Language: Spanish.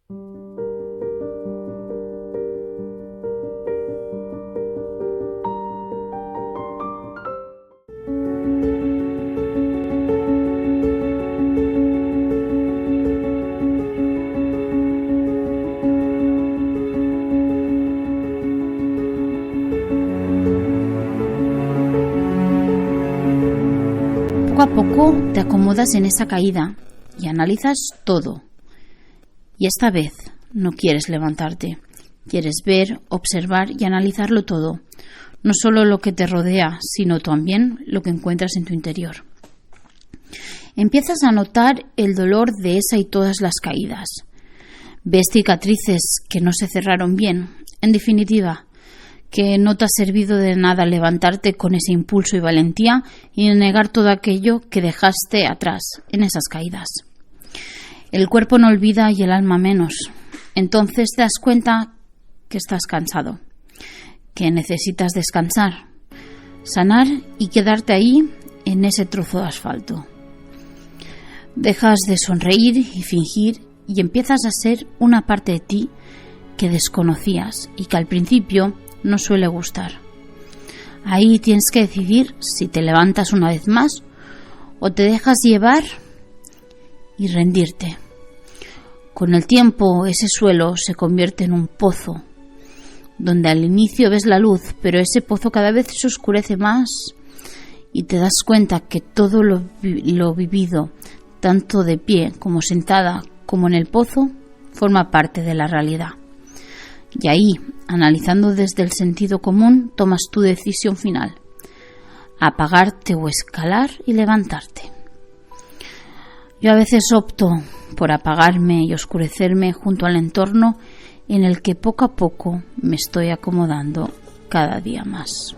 Poco a poco te acomodas en esa caída y analizas todo. Y esta vez no quieres levantarte. Quieres ver, observar y analizarlo todo. No solo lo que te rodea, sino también lo que encuentras en tu interior. Empiezas a notar el dolor de esa y todas las caídas. Ves cicatrices que no se cerraron bien. En definitiva, que no te ha servido de nada levantarte con ese impulso y valentía y negar todo aquello que dejaste atrás en esas caídas. El cuerpo no olvida y el alma menos. Entonces te das cuenta que estás cansado, que necesitas descansar, sanar y quedarte ahí en ese trozo de asfalto. Dejas de sonreír y fingir y empiezas a ser una parte de ti que desconocías y que al principio no suele gustar. Ahí tienes que decidir si te levantas una vez más o te dejas llevar y rendirte. Con el tiempo ese suelo se convierte en un pozo, donde al inicio ves la luz, pero ese pozo cada vez se oscurece más y te das cuenta que todo lo vivido, tanto de pie como sentada como en el pozo, forma parte de la realidad. Y ahí, analizando desde el sentido común, tomas tu decisión final: apagarte o escalar y levantarte. Yo a veces opto por apagarme y oscurecerme junto al entorno en el que poco a poco me estoy acomodando cada día más.